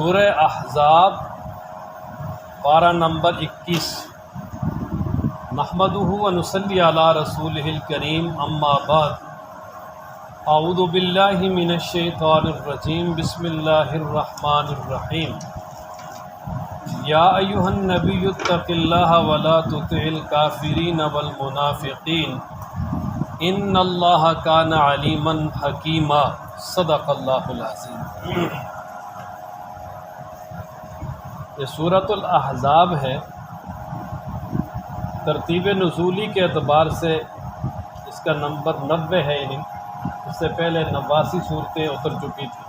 سورہ احزاب پارہ نمبر 21۔ نحمدہ و نصلی علی رسولہ الکریم، اما بعد، اعوذ باللہ من الشیطان الرجیم، بسم اللہ الرحمن الرحیم۔ یا ایھا النبی اتق اللہ ولا تطع الکافرین والمنافقین ان اللہ کان علیما حکیما۔ صدق اللہ العظیم۔ یہ سورۃ الاحزاب ہے۔ ترتیب نزولی کے اعتبار سے اس کا نمبر 90 ہے، یعنی اس سے پہلے 89 صورتیں اتر چکی تھیں،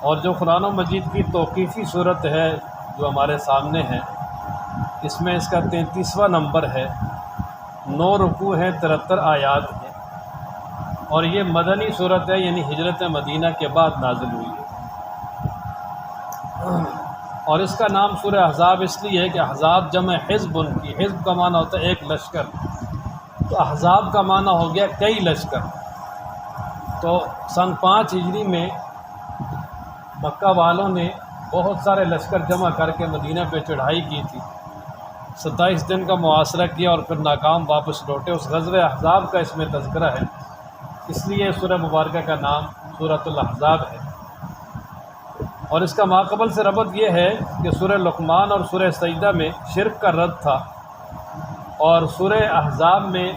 اور جو قرآن مجید کی توقیفی صورت ہے جو ہمارے سامنے ہے، اس میں اس کا 33واں نمبر ہے۔ 9 رکوع ہیں، 73 آیات ہیں، اور یہ مدنی صورت ہے، یعنی ہجرت مدینہ کے بعد نازل ہوئی ہے۔ اور اس کا نام سورہ احزاب اس لیے ہے کہ احزاب جمع حزب ان کی، حزب کا معنی ہوتا ہے ایک لشکر، تو احزاب کا معنی ہو گیا کئی لشکر۔ تو سن 5 ہجری میں مکہ والوں نے بہت سارے لشکر جمع کر کے مدینہ پہ چڑھائی کی تھی، 27 دن کا محاصرہ کیا اور پھر ناکام واپس لوٹے۔ اس غزوہ احزاب کا اس میں تذکرہ ہے، اس لیے سورہ مبارکہ کا نام سورۃ الاحزاب ہے۔ اور اس کا ماقبل سے ربط یہ ہے کہ سورہ لقمان اور سورہ سجدہ میں شرک کا رد تھا، اور سورہ احزاب میں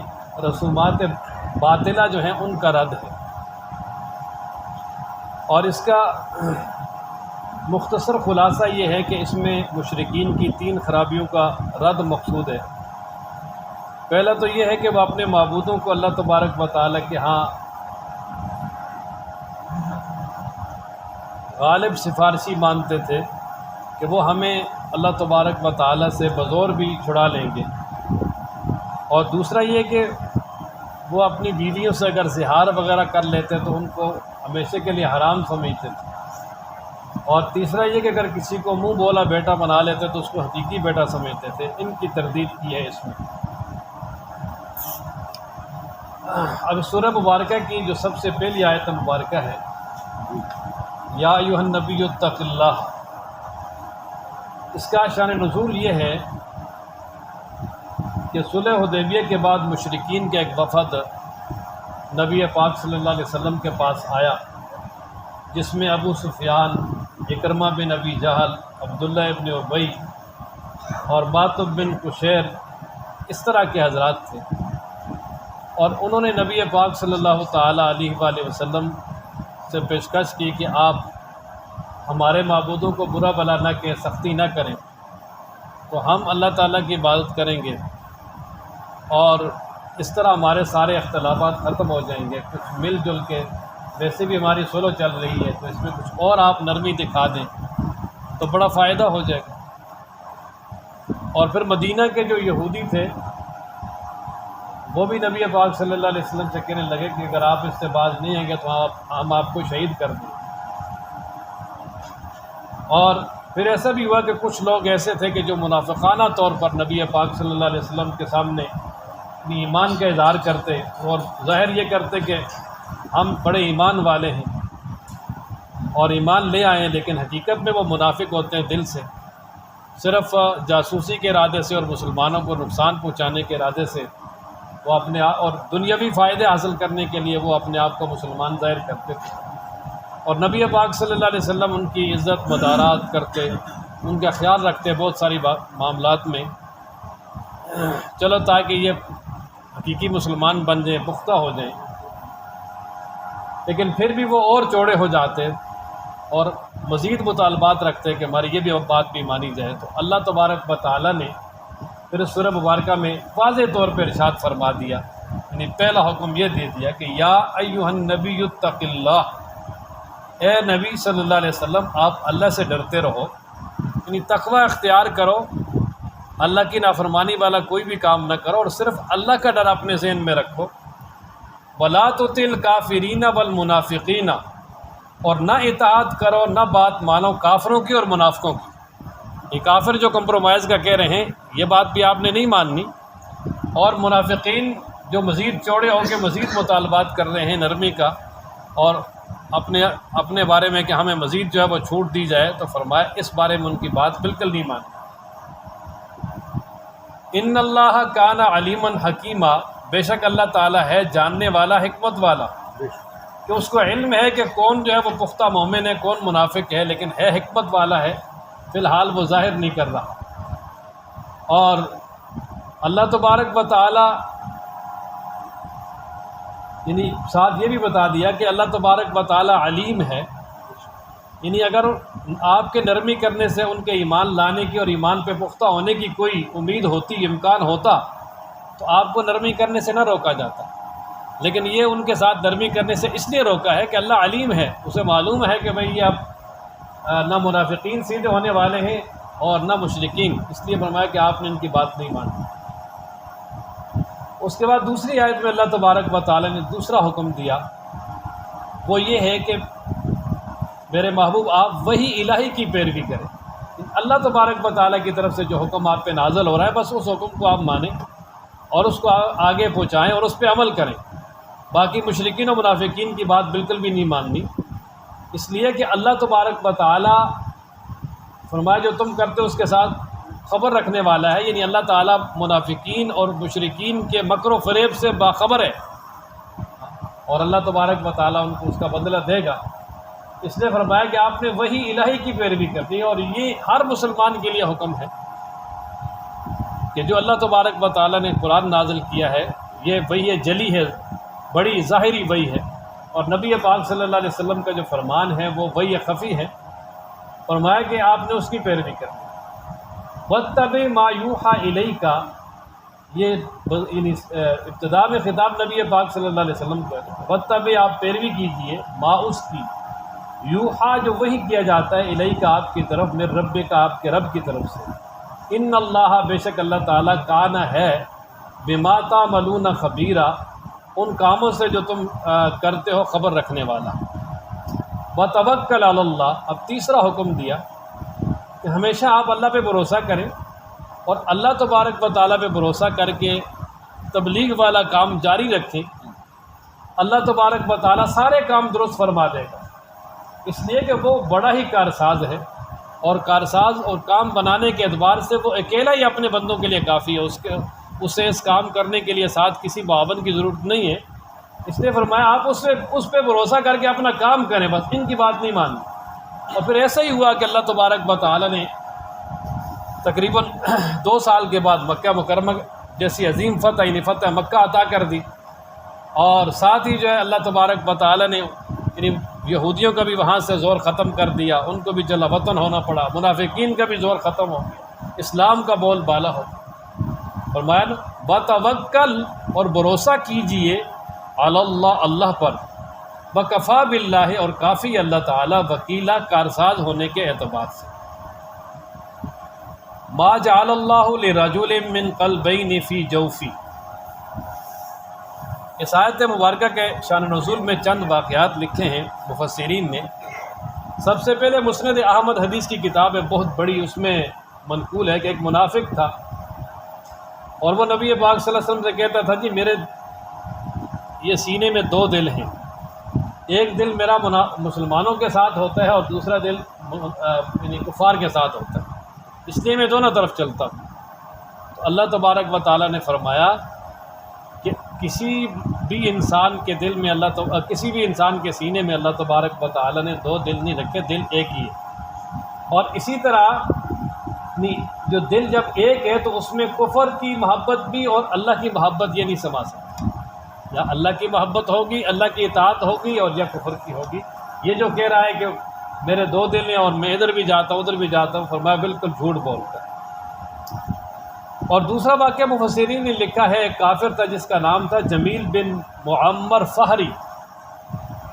رسومات باطلہ جو ہیں ان کا رد ہے۔ اور اس کا مختصر خلاصہ یہ ہے کہ اس میں مشرکین کی 3 خرابیوں کا رد مقصود ہے۔ پہلا تو یہ ہے کہ وہ اپنے معبودوں کو اللہ تبارک و تعالیٰ کے ہاں غالب سفارشی مانتے تھے کہ وہ ہمیں اللہ تبارک و تعالیٰ سے بزور بھی چھڑا لیں گے۔ اور دوسرا یہ کہ وہ اپنی بیویوں سے اگر زہار وغیرہ کر لیتے تو ان کو ہمیشہ کے لیے حرام سمجھتے تھے۔ اور تیسرا یہ کہ اگر کسی کو منہ بولا بیٹا بنا لیتے تو اس کو حقیقی بیٹا سمجھتے تھے۔ ان کی تردید کی ہے اس میں۔ اب سورہ مبارکہ کی جو سب سے پہلی آیت مبارکہ ہے، یا ایھا النبی اتق اللہ، اس کا شان نزول یہ ہے کہ صلح حدیبیہ کے بعد مشرکین کا ایک وفد نبی پاک صلی اللہ علیہ وسلم کے پاس آیا، جس میں ابو سفیان، اکرمہ بن ابی جہل، عبداللہ ابن ابی اور ماطب بن قشیر، اس طرح کے حضرات تھے۔ اور انہوں نے نبی پاک صلی اللہ تعالیٰ علیہ وآلہ وسلم سے پیشکش کی کہ آپ ہمارے معبودوں کو برا بلا نہ کہیں، سختی نہ کریں، تو ہم اللہ تعالیٰ کی عبادت کریں گے، اور اس طرح ہمارے سارے اختلافات ختم ہو جائیں گے، کچھ مل جل کے، ویسے بھی ہماری سلو چل رہی ہے تو اس میں کچھ اور آپ نرمی دکھا دیں تو بڑا فائدہ ہو جائے گا۔ اور پھر مدینہ کے جو یہودی تھے وہ بھی نبی پاک صلی اللہ علیہ وسلم سے کہنے لگے کہ اگر آپ اس سے باز نہیں آئیں گے تو ہم آپ کو شہید کر دیں۔ اور پھر ایسا بھی ہوا کہ کچھ لوگ ایسے تھے کہ جو منافقانہ طور پر نبی پاک صلی اللہ علیہ وسلم کے سامنے اپنی ایمان کا اظہار کرتے اور ظاہر یہ کرتے کہ ہم بڑے ایمان والے ہیں اور ایمان لے آئے ہیں، لیکن حقیقت میں وہ منافق ہوتے ہیں دل سے، صرف جاسوسی کے ارادے سے اور مسلمانوں کو نقصان پہنچانے کے ارادے سے وہ اپنے آپ اور دنیاوی فائدے حاصل کرنے کے لیے وہ اپنے آپ کو مسلمان ظاہر کرتے تھے۔ اور نبی پاک صلی اللہ علیہ وسلم ان کی عزت مدارات کرتے، ان کا خیال رکھتے بہت ساری معاملات میں، چلو تاکہ یہ حقیقی مسلمان بن جائیں، پختہ ہو جائیں۔ لیکن پھر بھی وہ اور چوڑے ہو جاتے اور مزید مطالبات رکھتے کہ ہماری یہ بھی بات بھی مانی جائے۔ تو اللہ تبارک و تعالیٰ نے پھر اس سورہ مبارکہ میں واضح طور پہ ارشاد فرما دیا، یعنی پہلا حکم یہ دے دیا کہ یا ایھا النبی اتق اللہ، اے نبی صلی اللہ علیہ وسلم آپ اللہ سے ڈرتے رہو، یعنی تقوی اختیار کرو، اللہ کی نافرمانی والا کوئی بھی کام نہ کرو، اور صرف اللہ کا ڈر اپنے ذہن میں رکھو۔ وَلَا تُطِعِ الْكَافِرِينَ وَالْمُنَافِقِينَ، اور نہ اطاعت کرو، نہ بات مانو کافروں کی اور منافقوں کی۔ یہ کافر جو کمپرومائز کا کہہ رہے ہیں یہ بات بھی آپ نے نہیں ماننی، اور منافقین جو مزید چوڑے ہو کے مزید مطالبات کر رہے ہیں نرمی کا، اور اپنے بارے میں کہ ہمیں مزید جو ہے وہ چھوٹ دی جائے، تو فرمایا اس بارے میں ان کی بات بالکل نہیں مانی۔ ان اللہ کان علیما حکیما، بے شک اللہ تعالیٰ ہے جاننے والا، حکمت والا، کہ اس کو علم ہے کہ کون جو ہے وہ پختہ مومن ہے، کون منافق ہے، لیکن ہے حکمت والا ہے، فی الحال وہ ظاہر نہیں کر رہا۔ اور اللہ تبارک و تعالیٰ یعنی ساتھ یہ بھی بتا دیا کہ اللہ تبارک و تعالیٰ علیم ہے، یعنی اگر آپ کے نرمی کرنے سے ان کے ایمان لانے کی اور ایمان پہ پختہ ہونے کی کوئی امید ہوتی، امکان ہوتا، تو آپ کو نرمی کرنے سے نہ روکا جاتا، لیکن یہ ان کے ساتھ نرمی کرنے سے اس لیے روکا ہے کہ اللہ علیم ہے، اسے معلوم ہے کہ بھئی یہ اب نہ منافقین سیدھے ہونے والے ہیں اور نہ مشرکین، اس لیے فرمایا کہ آپ نے ان کی بات نہیں مانی۔ اس کے بعد دوسری آیت میں اللہ تبارک و تعالیٰ نے دوسرا حکم دیا، وہ یہ ہے کہ میرے محبوب آپ وحی الہی کی پیروی کریں، اللہ تبارک و تعالیٰ کی طرف سے جو حکم آپ پہ نازل ہو رہا ہے بس اس حکم کو آپ مانیں اور اس کو آگے پہنچائیں اور اس پہ عمل کریں۔ باقی مشرکین و منافقین کی بات بالکل بھی نہیں ماننی، اس لیے کہ اللہ تبارک و تعالیٰ فرمایا جو تم کرتے ہو اس کے ساتھ خبر رکھنے والا ہے، یعنی اللہ تعالیٰ منافقین اور مشرکین کے مکر و فریب سے باخبر ہے، اور اللہ تبارک و تعالیٰ ان کو اس کا بدلہ دے گا۔ اس لیے فرمایا کہ آپ نے وحی الہی کی پیروی کرنی ہے، اور یہ ہر مسلمان کے لیے حکم ہے کہ جو اللہ تبارک و تعالیٰ نے قرآن نازل کیا ہے یہ وحی جلی ہے، بڑی ظاہری وحی ہے، اور نبی پاک صلی اللہ علیہ وسلم کا جو فرمان ہے وہ وحی خفی ہے، فرمایا کہ آپ نے اس کی پیروی کرنی۔ وَاتَّبِعْ مَا يُوحَىٰ إِلَيْكَ، یہ یعنی ابتدا میں خطاب نبی پاک صلی اللہ علیہ وسلم کو ہے، وَاتَّبِعْ آپ پیروی کیجئے، ما اس کی، یوحا جو وحی کیا جاتا ہے، الیک آپ کی طرف، من ربک آپ کے رب کی طرف سے، ان اللہ بے شک اللہ تعالیٰ کان ہے، بما تعملون خبیرا ان کاموں سے جو تم کرتے ہو خبر رکھنے والا۔ وتوکل علی اللہ، اب تیسرا حکم دیا کہ ہمیشہ آپ اللہ پہ بھروسہ کریں اور اللہ تبارک و تعالیٰ پہ بھروسہ کر کے تبلیغ والا کام جاری رکھیں، اللہ تبارک و تعالیٰ سارے کام درست فرما دے گا، اس لیے کہ وہ بڑا ہی کارساز ہے، اور کارساز اور کام بنانے کے اعتبار سے وہ اکیلا ہی اپنے بندوں کے لیے کافی ہے، اسے اس کام کرنے کے لیے ساتھ کسی معاون کی ضرورت نہیں ہے، اس لیے فرمایا آپ اس پہ بھروسہ کر کے اپنا کام کریں، بس ان کی بات نہیں ماننی۔ اور پھر ایسا ہی ہوا کہ اللہ تبارک و تعالیٰ نے تقریباً 2 سال کے بعد مکہ مکرمہ جیسی عظیم فتح یعنی فتح مکہ عطا کر دی، اور ساتھ ہی جو ہے اللہ تبارک و تعالیٰ نے یعنی یہودیوں کا بھی وہاں سے زور ختم کر دیا، ان کو بھی جلا وطن ہونا پڑا، منافقین کا بھی زور ختم ہو گیا، اسلام کا بول بالا ہو گیا۔ فرمایا نا بتوکل، اور بھروسہ کیجئے، علی اللہ اللہ پر، وکفا باللہ اور کافی اللہ تعالیٰ، وکیلا کارساز ہونے کے اعتبار سے۔ ما جعل اللہ لرجل من قلبین فی جوفی، اس آیت مبارکہ کے شان نزول میں چند واقعات لکھے ہیں مفسرین نے۔ سب سے پہلے مسند احمد حدیث کی کتاب ہے بہت بڑی، اس میں منقول ہے کہ ایک منافق تھا اور وہ نبی پاک صلی اللہ علیہ وسلم سے کہتا تھا جی میرے یہ سینے میں 2 دل ہیں، ایک دل میرا مسلمانوں کے ساتھ ہوتا ہے اور دوسرا دل یعنی کفار کے ساتھ ہوتا ہے، اس لیے میں دونوں طرف چلتا ہوں۔ تو اللہ تبارک و تعالیٰ نے فرمایا کہ کسی بھی انسان کے دل میں کسی بھی انسان کے سینے میں اللہ تبارک و تعالیٰ نے 2 دل نہیں رکھے، دل ایک ہی ہے۔ اور اسی طرح جو دل جب ایک ہے تو اس میں کفر کی محبت بھی اور اللہ کی محبت یہ نہیں سما سکتی، یا اللہ کی محبت ہوگی، اللہ کی اطاعت ہوگی، اور یا کفر کی ہوگی۔ یہ جو کہہ رہا ہے کہ میرے 2 دل ہیں اور میں ادھر بھی جاتا ہوں ادھر بھی جاتا ہوں، فرمایا بالکل جھوٹ بولتا ہے۔ اور دوسرا واقعہ مفسرین نے لکھا ہے، ایک کافر تھا جس کا نام تھا جمیل بن معمر فہری،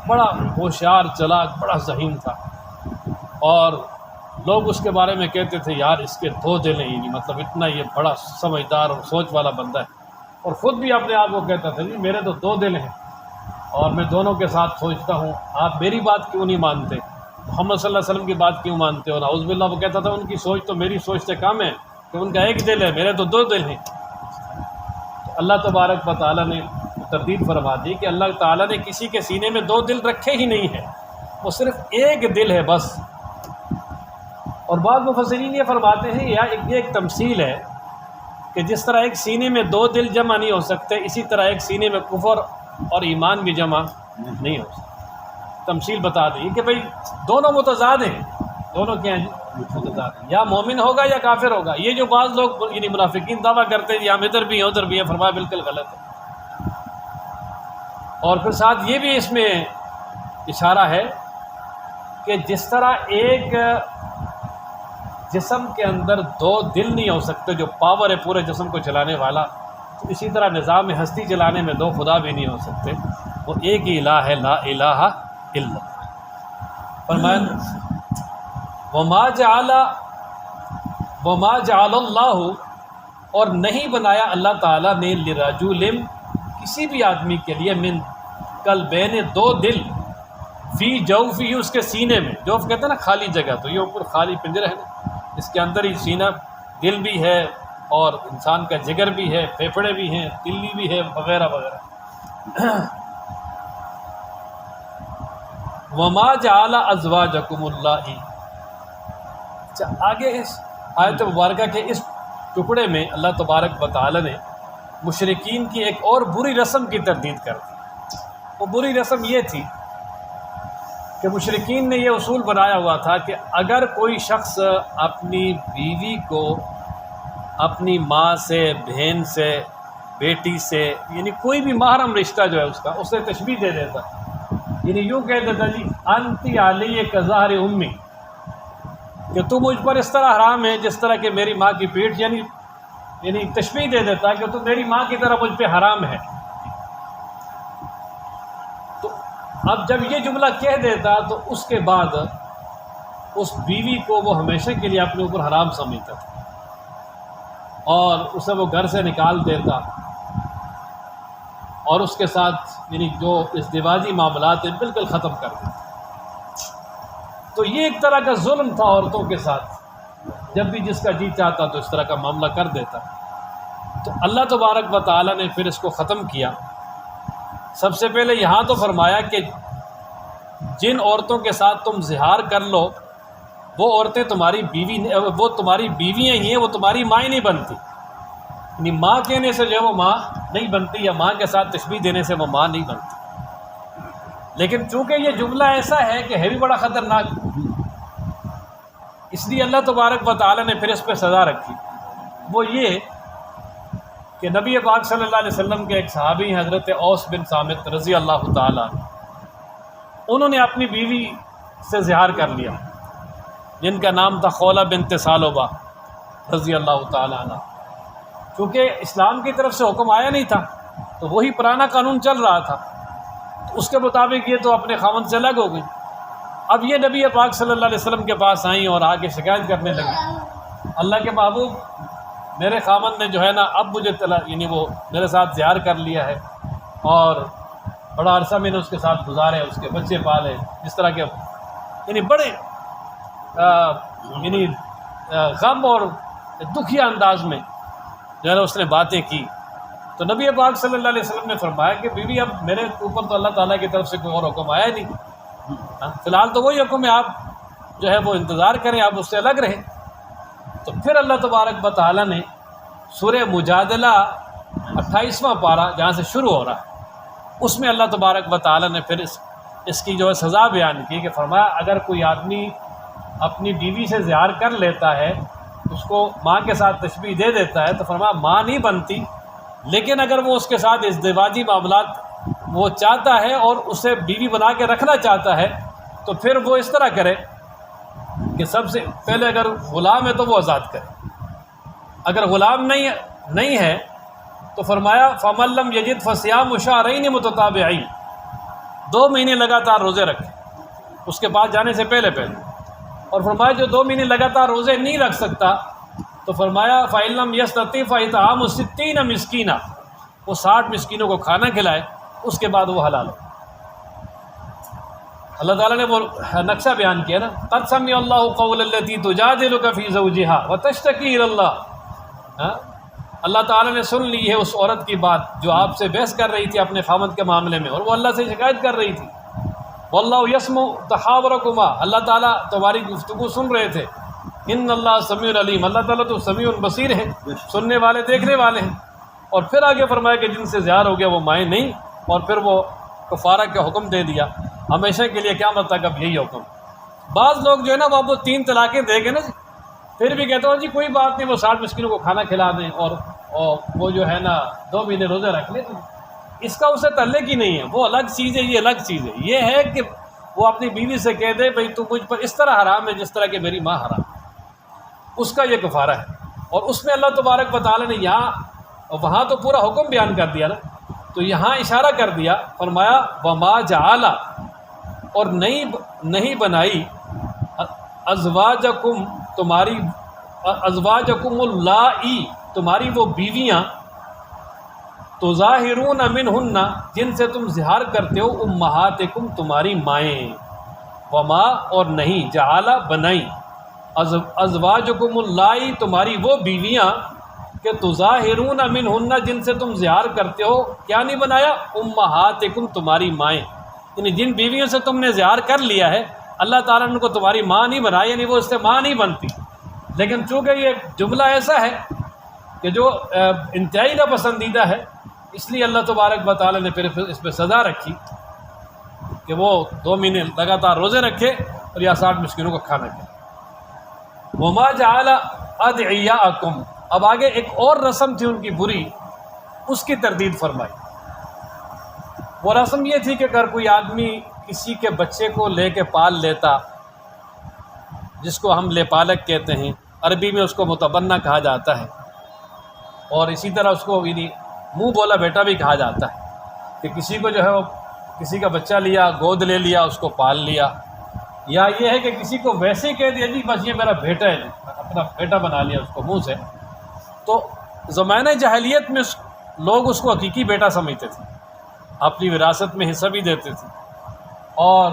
بڑا ہوشیار چلاک، بڑا ذہین تھا، اور لوگ اس کے بارے میں کہتے تھے یار اس کے 2 دل ہیں، یعنی مطلب اتنا یہ بڑا سمجھدار اور سوچ والا بندہ ہے، اور خود بھی اپنے آپ کو کہتا تھا جی میرے تو 2 دل ہیں اور میں دونوں کے ساتھ سوچتا ہوں، آپ میری بات کیوں نہیں مانتے، محمد صلی اللہ علیہ وسلم کی بات کیوں مانتے ہو؟ نعوذ باللہ، وہ کہتا تھا ان کی سوچ تو میری سوچ سے کم ہے کہ ان کا 1 دل ہے، میرے تو 2 دل ہیں۔ تو اللہ تبارک و تعالیٰ نے تردید فرما دی کہ اللہ تعالیٰ نے کسی کے سینے میں 2 دل رکھے ہی نہیں ہیں، وہ صرف ایک دل ہے بس۔ اور بعض مفسرین یہ فرماتے ہیں یہ ایک تمثیل ہے کہ جس طرح ایک سینے میں دو دل جمع نہیں ہو سکتے، اسی طرح ایک سینے میں کفر اور ایمان بھی جمع نہیں ہو سکتے۔ تمثیل بتا دی کہ بھئی دونوں متضاد ہیں، دونوں کیا ہیں متضاد ہیں، یا مومن ہوگا یا کافر ہوگا۔ یہ جو بعض لوگ یعنی منافقین دعویٰ کرتے ہیں ہم ادھر بھی ہیں ادھر بھی ہیں، فرمایا بالکل غلط ہے۔ اور پھر ساتھ یہ بھی اس میں اشارہ ہے کہ جس طرح ایک جسم کے اندر دو دل نہیں ہو سکتے جو پاور ہے پورے جسم کو چلانے والا، تو اسی طرح نظام ہستی چلانے میں دو خدا بھی نہیں ہو سکتے، وہ ایک ہی الہ ہے، لا الہ الا اللہ۔ فرمایا وما جعل اللہ، اور نہیں بنایا اللہ تعالیٰ نے لرجل کسی بھی آدمی کے لیے من قلبین دو دل فی جوفی اس کے سینے میں، جوف کہتے ہیں نا خالی جگہ، تو یہ اوپر خالی پنجرہ ہے نا، اس کے اندر ہی سینہ، دل بھی ہے اور انسان کا جگر بھی ہے، پھیپھڑے بھی ہیں، تلی بھی ہے وغیرہ وغیرہ۔ وما جعل ازواجکم اللہ، اچھا آگے اس آیت مبارکہ کے اس ٹکڑے میں اللہ تبارک و تعالی نے مشرکین کی ایک اور بری رسم کی تردید کر دی۔ وہ بری رسم یہ تھی کہ مشرکین نے یہ اصول بنایا ہوا تھا کہ اگر کوئی شخص اپنی بیوی کو اپنی ماں سے، بہن سے، بیٹی سے، یعنی کوئی بھی محرم رشتہ جو ہے اس کا، اسے تشبیہ دے دیتا، یعنی یوں کہہ دیتا جی انتی علی کظہر امی، کہ تو مجھ پر اس طرح حرام ہے جس طرح کہ میری ماں کی پیٹھ، یعنی تشبیہ دے دیتا کہ تو میری ماں کی طرح مجھ پہ حرام ہے۔ تو اب جب یہ جملہ کہہ دیتا تو اس کے بعد اس بیوی کو وہ ہمیشہ کے لیے اپنے اوپر حرام سمجھتا تھا اور اسے وہ گھر سے نکال دیتا اور اس کے ساتھ یعنی جو ازدواجی معاملات ہیں بالکل ختم کر دیتا۔ تو یہ ایک طرح کا ظلم تھا عورتوں کے ساتھ، جب بھی جس کا جی چاہتا تو اس طرح کا معاملہ کر دیتا۔ تو اللہ تبارک و تعالی نے پھر اس کو ختم کیا۔ سب سے پہلے یہاں تو فرمایا کہ جن عورتوں کے ساتھ تم زہار کر لو وہ عورتیں تمہاری بیویاں ہی ہیں، وہ تمہاری ماں ہی نہیں بنتی، یعنی ماں کہنے سے جو ہے وہ ماں نہیں بنتی، یا ماں کے ساتھ تشبیہ دینے سے وہ ماں نہیں بنتی۔ لیکن چونکہ یہ جملہ ایسا ہے کہ ہے بھی بڑا خطرناک، اس لیے اللہ تبارک و تعالی نے پھر اس پہ سزا رکھی۔ وہ یہ کہ نبی پاک صلی اللہ علیہ وسلم کے ایک صحابی حضرت اوس بن صامت رضی اللہ تعالیٰ، انہوں نے اپنی بیوی سے زہار کر لیا جن کا نام تھا خولہ بنت ثعلبہ رضی اللہ تعالیٰ عنہ۔ چونکہ اسلام کی طرف سے حکم آیا نہیں تھا تو وہی پرانا قانون چل رہا تھا، تو اس کے مطابق یہ تو اپنے خاوند سے الگ ہو گئی۔ اب یہ نبی پاک صلی اللہ علیہ وسلم کے پاس آئیں اور آگے شکایت کرنے لگی، اللہ کے محبوب میرے خاوند نے جو ہے نا اب مجھے یعنی وہ میرے ساتھ زہار کر لیا ہے اور بڑا عرصہ میں نے اس کے ساتھ گزارے، اس کے بچے پالے، جس طرح کے یعنی بڑے یعنی غم اور دکھیا انداز میں جو ہے نا اس نے باتیں کی۔ تو نبی پاک صلی اللہ علیہ وسلم نے فرمایا کہ بیوی اب میرے اوپر تو اللہ تعالیٰ کی طرف سے کوئی اور حکم آیا نہیں، فی الحال تو وہی حکم ہے، آپ جو ہے وہ انتظار کریں، آپ اس سے الگ رہیں۔ تو پھر اللہ تبارک و تعالیٰ نے سورہ مجادلہ 28واں پارہ جہاں سے شروع ہو رہا ہے، اس میں اللہ تبارک و تعالیٰ نے پھر اس کی جو ہے سزا بیان کی کہ فرمایا اگر کوئی آدمی اپنی بیوی سے زہار کر لیتا ہے، اس کو ماں کے ساتھ تشبیہ دے دیتا ہے، تو فرمایا ماں نہیں بنتی، لیکن اگر وہ اس کے ساتھ ازدواجی معاملات وہ چاہتا ہے اور اسے بیوی بنا کے رکھنا چاہتا ہے تو پھر وہ اس طرح کرے کہ سب سے پہلے اگر غلام ہے تو وہ آزاد کرے، اگر غلام نہیں ہے تو فرمایا فَمَن لَّمْ يَجِدْ فَصِيَامُ شَهْرَيْنِ مُتَتَابِعَيْنِ، 2 مہینے لگاتار روزے رکھے اس کے پاس جانے سے پہلے۔ اور فرمایا جو 2 مہینے لگاتار روزے نہیں رکھ سکتا تو فرمایا فَإِن لَّمْ يَسْتَطِعْ فَإِطْعَامُ 60 مسکینہ، وہ 60 مسکینوں کو کھانا کھلائے، اس کے بعد وہ حلال ہو۔ اللہ تعالیٰ نے وہ نقشہ بیان کیا نا، قَدْ سَمِعَ اللَّهُ قَوْلَ الَّتِي تُجَادِلُكَ فِي زَوْجِهَا وَتَشْتَكِي إِلَى اللَّهِ، اللہ تعالیٰ نے سن لی ہے اس عورت کی بات جو آپ سے بحث کر رہی تھی اپنے خاوند کے معاملے میں، اور وہ اللہ سے شکایت کر رہی تھی۔ واللہ یسمع تحاورکما، اللہ تعالیٰ تمہاری گفتگو سن رہے تھے، ان اللہ سمیع علیم، اللہ تعالیٰ تو سمیع بصیر ہے، سننے والے دیکھنے والے ہیں۔ اور پھر آگے فرمایا کہ جن سے زہار ہو گیا وہ مائیں نہیں، اور پھر وہ کفارہ کا حکم دے دیا ہمیشہ کے لیے قیامت تک، اب یہی حکم۔ بعض لوگ جو ہے نا وہ 3 طلاقیں دے گے نا جی، پھر بھی کہتے ہو جی کوئی بات نہیں، وہ 60 مسکینوں کو کھانا کھلا دیں اور وہ جو ہے نا 2 مہینے روزے رکھ لیں، اس کا اسے تعلق ہی نہیں ہے، وہ الگ چیز ہے، یہ الگ چیز ہے۔ یہ ہے کہ وہ اپنی بیوی سے کہہ دے بھئی تو مجھ پر اس طرح حرام ہے جس طرح کہ میری ماں حرام ہے، اس کا یہ کفارہ ہے۔ اور اس میں اللہ تبارک و تعالیٰ نے یہاں وہاں تو پورا حکم بیان کر دیا نا، تو یہاں اشارہ کر دیا، فرمایا وما جعل، اور نہیں بنائی ازواجکم، تمہاری ازواجکم اللائی، تمہاری وہ بیویاں، تظاہرون منہن، جن سے تم زہار کرتے ہو، امہاتکم، تمہاری مائیں، وما، اور نہیں، جعل، بنائی، ازواجکم اللائی، تمہاری وہ بیویاں کہ تظاہرون منہن، جن سے تم زہار کرتے ہو، کیا نہیں بنایا؟ امہاتکم، تمہاری مائیں، یعنی جن بیویوں سے تم نے زہار کر لیا ہے اللہ تعالیٰ نے ان کو تمہاری ماں نہیں بنایا، یعنی وہ اس سے ماں نہیں بنتی۔ لیکن چونکہ یہ جملہ ایسا ہے کہ جو انتہائی ناپسندیدہ ہے، اس لیے اللہ تبارک و تعالیٰ نے پھر اس پہ سزا رکھی کہ وہ 2 مہینے لگاتار روزے رکھے اور یا 60 مسکینوں کو کھانا کھلائے۔ وما جعل ادعیاءکم، اب آگے ایک اور رسم تھی ان کی بری، اس کی تردید فرمائی۔ وہ رسم یہ تھی کہ اگر کوئی آدمی کسی کے بچے کو لے کے پال لیتا، جس کو ہم لے پالک کہتے ہیں، عربی میں اس کو متبنہ کہا جاتا ہے، اور اسی طرح اس کو یعنی منہ بولا بیٹا بھی کہا جاتا ہے، کہ کسی کو جو ہے وہ کسی کا بچہ لیا، گود لے لیا، اس کو پال لیا، یا یہ ہے کہ کسی کو ویسے ہی کہہ دیا جی بس یہ میرا بیٹا ہے، اپنا بیٹا بنا لیا اس کو منہ سے۔ تو زمانہ جاہلیت میں لوگ اس کو حقیقی بیٹا سمجھتے تھے، اپنی وراثت میں حصہ بھی دیتے تھے، اور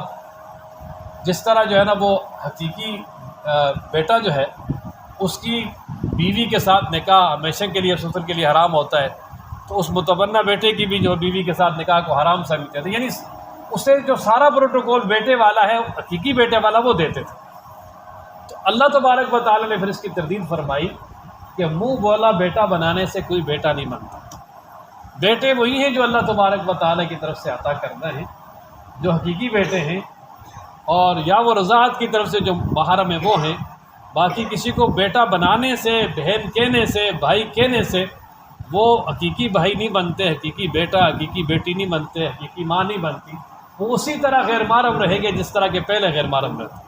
جس طرح جو ہے نا وہ حقیقی بیٹا جو ہے اس کی بیوی کے ساتھ نکاح ہمیشہ کے لیے سسر کے لیے حرام ہوتا ہے، تو اس متبنہ بیٹے کی بھی جو بیوی کے ساتھ نکاح کو حرام سمجھتے تھے، یعنی اسے جو سارا پروٹوکول بیٹے والا ہے، حقیقی بیٹے والا، وہ دیتے تھے۔ تو اللہ تبارک و تعالیٰ نے پھر اس کی تردید فرمائی کہ منہ بولا بیٹا بنانے سے کوئی بیٹا نہیں بنتا، بیٹے وہی ہیں جو اللہ تبارک و تعالیٰ کی طرف سے عطا کرنا ہے، جو حقیقی بیٹے ہیں، اور یا وہ رضاعت کی طرف سے جو محرم ہیں وہ ہیں۔ باقی کسی کو بیٹا بنانے سے، بہن کہنے سے، بھائی کہنے سے وہ حقیقی بھائی نہیں بنتے، حقیقی بیٹا، حقیقی بیٹی نہیں بنتے، حقیقی ماں نہیں بنتی، وہ اسی طرح غیر محرم رہے گے جس طرح کے پہلے غیر محرم رہتے۔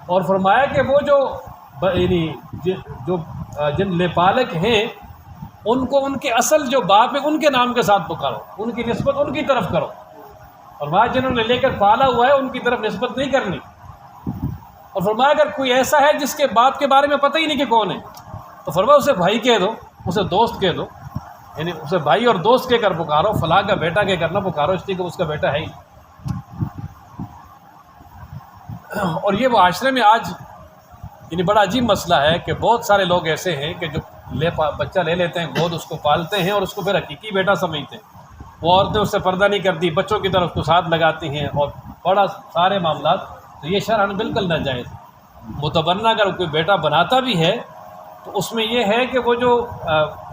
اور فرمایا کہ وہ یعنی جو جن لےپالک ہیں ان کو ان کے اصل جو باپ ہے ان کے نام کے ساتھ پکارو، ان کی نسبت ان کی طرف کرو، اور فرمایا جنہوں نے لے کر پالا ہوا ہے ان کی طرف نسبت نہیں کرنی۔ اور فرمایا اگر کوئی ایسا ہے جس کے باپ کے بارے میں پتہ ہی نہیں کہ کون ہے، تو فرمایا اسے بھائی کہہ دو، اسے دوست کہہ دو، یعنی اسے بھائی اور دوست کہہ کر پکارو، فلاں کا بیٹا کہہ کر نہ پکارو، اس لیے کہ اس کا بیٹا ہے ہی۔ اور یہ معاشرے میں آج یعنی بڑا عجیب مسئلہ ہے کہ بہت سارے لوگ ایسے ہیں کہ جو بچہ لے لیتے ہیں گود، اس کو پالتے ہیں اور اس کو پھر حقیقی بیٹا سمجھتے ہیں۔ وہ عورتیں اس سے پردہ نہیں کرتی، بچوں کی طرف اس کو ساتھ لگاتی ہیں، اور بڑا سارے معاملات، تو یہ شرعاً بالکل ناجائز۔ متبنہ اگر کوئی بیٹا بناتا بھی ہے تو اس میں یہ ہے کہ وہ جو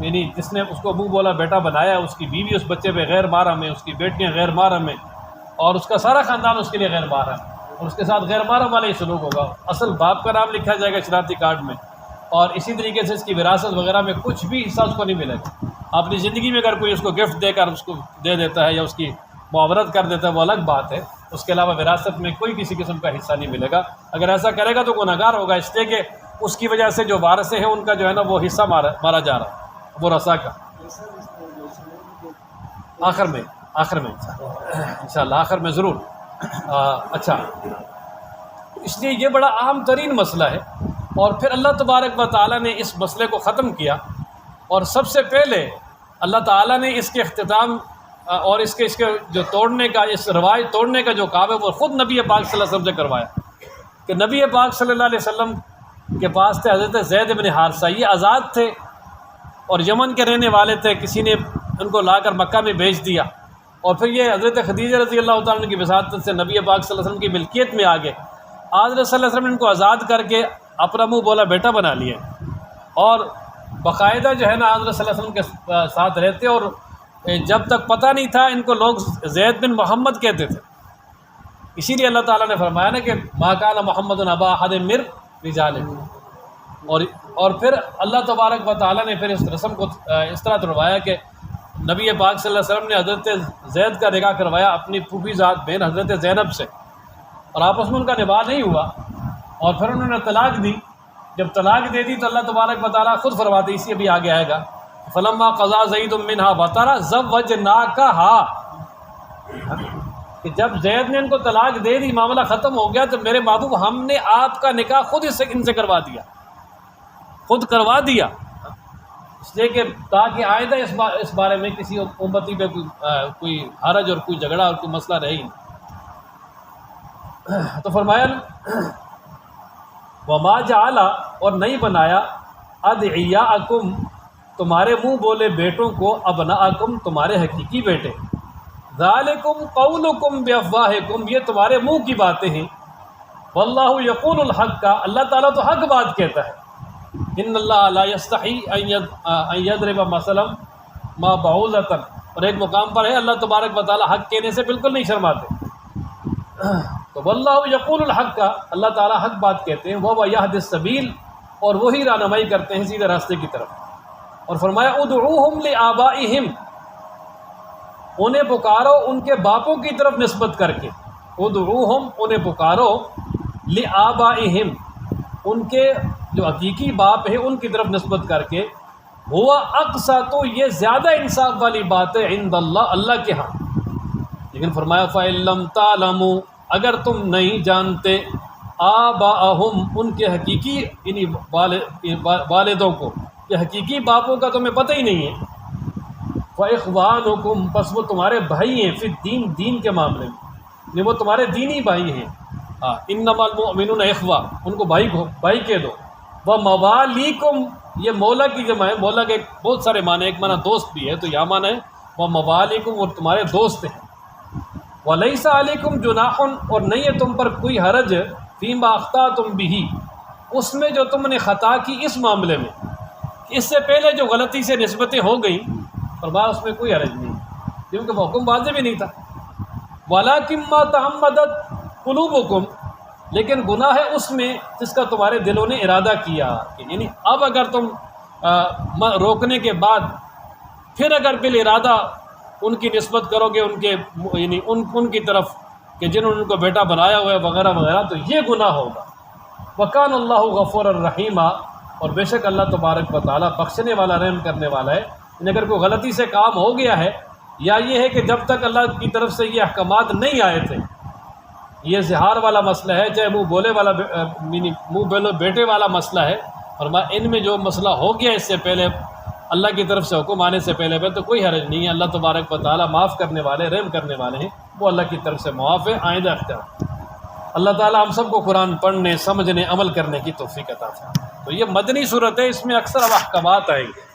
یعنی جس نے اس کو منہ بولا بیٹا بنایا، اس کی بیوی اس بچے پہ غیر محرم ہے، اس کی بیٹیاں غیر محرم ہیں، اور اس کا سارا خاندان اس کے لیے غیر محرم ہے، اور اس کے ساتھ غیر محرم والا ہی سلوک ہوگا۔ اصل باپ کا نام لکھا جائے گا شناختی کارڈ میں، اور اسی طریقے سے اس کی وراثت وغیرہ میں کچھ بھی حصہ اس کو نہیں ملے گا۔ اپنی زندگی میں اگر کوئی اس کو گفٹ دے کر اس کو دے دیتا ہے یا اس کی معاورت کر دیتا ہے وہ الگ بات ہے، اس کے علاوہ وراثت میں کوئی کسی قسم کا حصہ نہیں ملے گا۔ اگر ایسا کرے گا تو گنہگار ہوگا، اس لیے کہ اس کی وجہ سے جو وارثے ہیں ان کا جو ہے نا وہ حصہ مارا جا رہا ہے، وہ رسا کا۔ آخر میں انشاءاللہ آخر میں ضرور۔ اچھا، اس لیے یہ بڑا اہم ترین مسئلہ ہے، اور پھر اللہ تبارک و تعالیٰ نے اس مسئلے کو ختم کیا، اور سب سے پہلے اللہ تعالیٰ نے اس کے اختتام اور اس کے جو توڑنے کا، اس روایت توڑنے کا جو کام ہے وہ خود نبی پاک صلی اللہ علیہ وسلم سے کروایا، کہ نبی پاک صلی اللہ علیہ وسلم کے پاس تھے حضرت زید بن حارثہ، یہ آزاد تھے اور یمن کے رہنے والے تھے، کسی نے ان کو لا کر مکہ میں بھیج دیا، اور پھر یہ حضرت خدیجہ رضی اللہ تعالیٰ عنہ کی وساطت سے نبی پاک صلی اللہ علیہ وسلم کی ملکیت میں آ گئے. حضرت صلی اللہ علیہ وسلم نے ان کو آزاد کر کے اپنا منہ بولا بیٹا بنا لیا، اور باقاعدہ جو ہے نا حضرت صلی اللہ علیہ وسلم کے ساتھ رہتے، اور جب تک پتہ نہیں تھا ان کو لوگ زید بن محمد کہتے تھے. اسی لیے اللہ تعالیٰ نے فرمایا نا کہ ما کان محمد ابا احد من رجالکم. اور پھر اللہ تبارک و تعالیٰ نے پھر اس رسم کو اس طرح تروایا کہ نبی پاک صلی اللہ علیہ وسلم نے حضرت زید کا نکاح کروایا اپنی پھوپھی ذات بہن حضرت زینب سے، اور آپس میں ان کا نباہ نہیں ہوا، اور پھر انہوں نے طلاق دی. جب طلاق دے دی تو اللہ تبارک و تعالیٰ خود فرماتے، اسی ابھی آگے آئے گا، فلما قضا زید منہا وطرا زوجناکہا، کہ جب زید نے ان کو طلاق دے دی، معاملہ ختم ہو گیا، تو میرے محبوب ہم نے آپ کا نکاح خود ان سے کروا دیا، خود کروا دیا. اس لیے کہ تاکہ آئندہ اس بارے میں کسی امتی پہ کوئی حرج اور کوئی جھگڑا اور کوئی مسئلہ رہے ہی نہیں. تو فرمایا وما جعل، اور نہیں بنایا، ادعیاءکم، تمہارے منہ بولے بیٹوں کو، ابناءکم، تمہارے حقیقی بیٹے، ذالکم قولکم بافواہکم، یہ تمہارے منہ کی باتیں ہیں، واللہ یقول الحق، کا اللہ تعالیٰ تو حق بات کہتا ہے. ان اللہ لا یستحی ان یضرب مثلا ما بعوضۃ، اور ایک مقام پر ہے اللہ تبارک و تعالیٰ حق کہنے سے بالکل نہیں شرماتے. تو واللہ یقول الحق، کا اللہ تعالیٰ حق بات کہتے ہیں، وہ یہدی السبیل، اور وہی رہنمائی کرتے ہیں سیدھے راستے کی طرف. اور فرمایا ادعوہم لآبائہم، انہیں پکارو ان کے باپوں کی طرف نسبت کر کے، ادعوہم، انہیں پکارو، لآبائہم، ان کے جو حقیقی باپ ہے ان کی طرف نسبت کر کے، ہوا اقسط، یہ زیادہ انصاف والی بات ہے، عند اللہ، اللہ کے ہاں. لیکن فرمایا فَإِن لَّمْ تَعْلَمُوا، اگر تم نہیں جانتے، آباءہم، ان کے حقیقی یعنی والدوں کو، کہ حقیقی باپوں کا تمہیں پتہ ہی نہیں ہے، فَإِخْوَانُكُمْ، پس وہ تمہارے بھائی ہیں، فی الدین، دین کے معاملے میں، یعنی وہ تمہارے دینی بھائی ہیں. انما المؤمنون اخوہ، ان کو بھائی کہہ دو. وموالیکم، یہ مولا کی جمع ہے، مولا کے بہت سارے معنی، ایک معنی دوست بھی ہے، تو یہ معنی ہے وموالیکم، اور تمہارے دوست ہیں. ولیس علیکم جناح، اور نہیں ہے تم پر کوئی حرج، فیما اخطأتم بہ، اس میں جو تم نے خطا کی اس معاملے میں، اس سے پہلے جو غلطی سے نسبتیں ہو گئیں، فرمایا اس میں کوئی حرج نہیں، کیونکہ وہ حکم واضح بھی نہیں تھا. ولکن ما تعمدت قلوبکم، لیکن گناہ ہے اس میں جس کا تمہارے دلوں نے ارادہ کیا. یعنی اب اگر تم روکنے کے بعد پھر اگر بالارادہ ان کی نسبت کرو گے ان کے یعنی ان کی طرف کہ جنہوں نے ان کو بیٹا بنایا ہوا ہے وغیرہ وغیرہ، تو یہ گناہ ہوگا. وکان اللہ غفور الرحیم، اور بے شک اللہ تبارک و تعالیٰ بخشنے والا، رحم کرنے والا ہے. یعنی اگر کوئی غلطی سے کام ہو گیا ہے، یا یہ ہے کہ جب تک اللہ کی طرف سے یہ احکامات نہیں آئے تھے، یہ زہار والا مسئلہ ہے، چاہے منہ بولے والا منہ بولے بیٹے والا مسئلہ ہے، اور ان میں جو مسئلہ ہو گیا اس سے پہلے اللہ کی طرف سے حکم آنے سے پہلے تو کوئی حرج نہیں ہے. اللہ تبارک و تعالیٰ معاف کرنے والے، رحم کرنے والے ہیں، وہ اللہ کی طرف سے معاف ہے. آئندہ اختیار اللہ تعالیٰ ہم سب کو قرآن پڑھنے، سمجھنے، عمل کرنے کی توفیق عطا فرمائے. تو یہ مدنی صورت ہے، اس میں اکثر اب احکامات آئیں گے.